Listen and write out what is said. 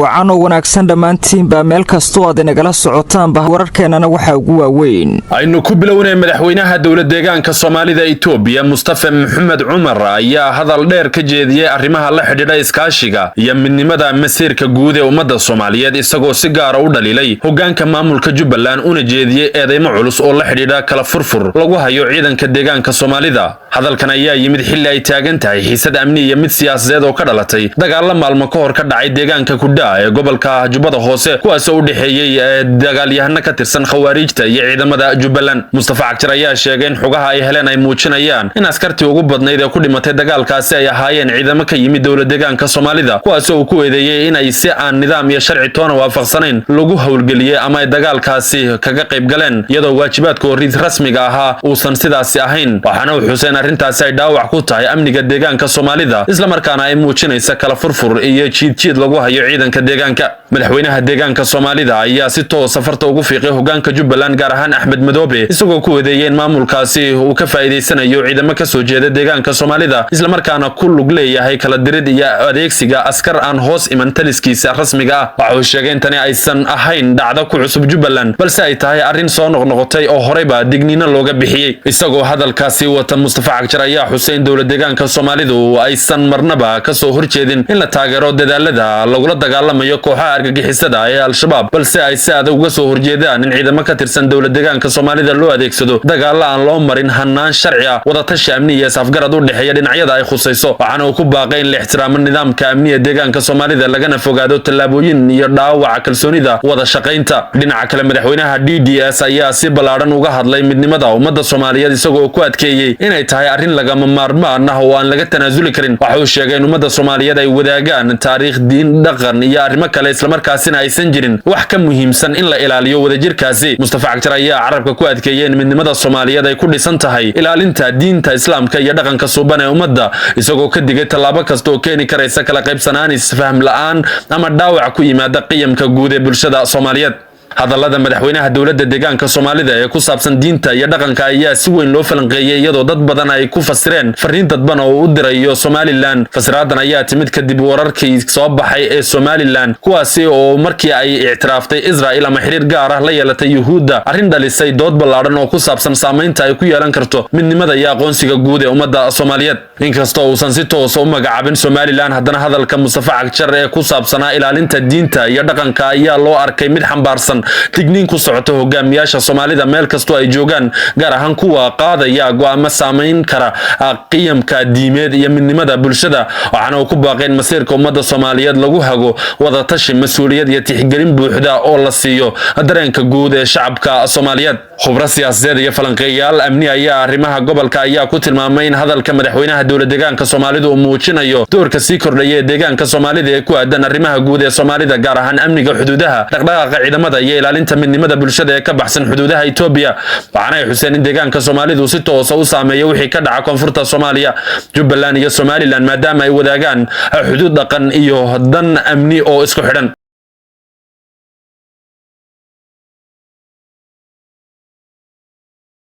وعانو wanaagsan dhamaantiin ba meel kasto aad inagala socotaan ba wararkeenana waxa ugu waaweyn aynu ku bilownay madaxweynaha dawladda deegaanka Soomaalida Itoobiya Mustafa Maxamed Umar ayaa hadal dheer ka jeediyay arrimaha la xidhiidha iskaashiga iyo midnimada masiirka guud ee ummadda Soomaaliyeed isagoo si gaar ah u dhaliilay hoggaanka maamulka Jubbaland una jeediyay eedeymo culus oo la xidhiidha kala furfur lagu hayo ciidanka deegaanka Soomaalida hadalkan ayaa yimid xilli ay taagan tahay xiisad amni iyo mid siyaasadeed oo ka dhalatay dagaal maalmo ka hor ka dhacay deegaanka ee gobolka Jubbada Hoose kuwaas oo u dhaxeeyay dagaalyahano ka tirsan khawaarijta iyo ciidamada Jubbaland Mustafa Cagjar ayaa sheegay in xugaha ay heleen ay muujinayaan in askartii ugu badnayd ee ku dhimatay dagaalkaasi ay ahaayeen ciidamo ka yimid dawladda deegaanka Soomaalida kuwaas oo ku eedeeyay in ay si aan nidaam iyo sharci toona waafaqsanayn lagu hawlgeliyay ama ay dagaalkaasi kaga qayb galeen iyadoo waajibaadkooda rasmiga ahaa uusan sidaasi ahayn waxaana uu xuseen arrintaasi ay dhaawac ku tahay amniga deegaanka Soomaalida isla markaana ay muujinaysa kala furfur iyo jiid lagu hayo ciidanka deegaanka madaxweynaha deegaanka Soomaalida ayaa si toos safarta ugu fiiqay hoggaanka Jubbaland gaar ahaan Axmed Madoobe isagoo ku wadeeyay maamulkaasi uu ka faa'iideysanayo ciidamo ka soo jeeda deegaanka Soomaalida isla markaana ku lug leeyahay kala dirid iyo adeegsiga askar aan hoos iman taliskiisa rasmiga ah waxa uu sheegay in tani aysan ahayn dhacdo ku cusub Jubbaland balse ay tahay arrin soo noqnoqotay oo horeyba digniino looga bixiyay isagoo hadalkaasi wata Mustafa Cagjar ayaa xuseen dawladda deegaanka Soomaalida aysan marnaba ka soo horjeedin in la taageero dadaalada lagula dagaalamayo kooxaha argagixisada ee al-shabaab balse ay si adag uga soo horjeedaan in ciidamo ka tirsan dawladda deegaanka Soomaalida loo adeegsado dagaal aan loo marin hanaan sharci ah wada tashi amni iyo safgarad u dhaxeeya dhinacyada ay khusayso waxaana uu ku baaqay in la ixtiraamo nidaamka amniga deegaanka Soomaalida lagana fogaado talaabooyin iyo dhaawac kalsoonida wada shaqaynta dhinaca kale madaxweynaha DDS ayaa si balaaran uga hadlay midnimada ummadda Soomaaliyeed isagoo ku adkeeyay inay tahay arrin lagama maarmaan ah oo aan laga tanaasuli karin waxa uu sheegay in ummadda Soomaaliyeed ay wadaagaan taariikh diin dhaqan iyo arrimo kale isla markaasina aysan jirin wax ka muhiimsan in la ilaaliyo wadajirkaasi Mustafa Cagjar ayaa carabka ku adkeeyay in midnimada Soomaaliyeed ay ku dhisan tahay ilaalinta diinta islaamka iyo dhaqanka suuban ee ummadda isagoo ka digay talaabo kasta oo keeni karaysa kala qaybsanaan isfaham la'aan ama dhaawac ku yimaada qiyamka guud ee bulshada Soomaaliyeed hadallada madaxweynaha dawladda deegaanka Soomaalida ee ku saabsan diinta iyo dhaqanka ayaa si weyn loo falanqeeyay iyadoo dad badan ay ku fasireen fariin dadban oo u dirayo Somaliland fasiraadan ayaa timid kadib wararkii soo baxay ee Somaliland kuwaasi oo markii ay ictiraaftay Israel ama xiriir gaar ah la yeelatay Yuhuudda arrin dhalisay dood ballaaran oo ku saabsan saameynta ay ku yeelan karto midnimada iyo aqoonsiga guud ee ummadda Soomaaliyeed inkastoo uusan si toos ah u magacaabin Somaliland haddana hadalka Mustafa Cagjar ee ku saabsanaa ilaalinta diinta iyo dhaqanka ayaa loo arkay mid xambaarsan tigniin ku socoto hogaamiyaasha Soomaalida meel kasto ay joogaan gaar ahaan kuwa qaadaya go'aamo saameyn kara qiyamka diimeed iyo midnimada bulshada waxaana uu ku baaqeen masiirka ummadda Soomaaliyeed lagu hago wada tashi mas'uuliyad iyo tixgelin buuxda oo la siiyo dareenka guud ee shacabka Soomaaliyeed khubaro siyaasadeed iyo falanqeeyaal amni ayaa arrimaha gobolka ayaa ku tilmaamay in hadalka madaxweynaha dawladda deegaanka Soomaalida uu muujinayo doorka sii kordhaya ee deegaanka Soomaalida ee ku aadan arrimaha guud ee Soomaalida gaar ahaan amniga xuduudaha dhaqdhaqaaqa ciidamada iyo ilaalinta midnimada bulshada ee ka baxsan xuduudaha Itoobiya waxaana ay xuseen in deegaanka Soomaalida si toos ah u saameeyo wixii ka dhaca koonfurta Soomaaliya Jubbaland iyo Somaliland maadaama ay wadaagaan xuduud dhaqan iyo dan amni oo isku xidhan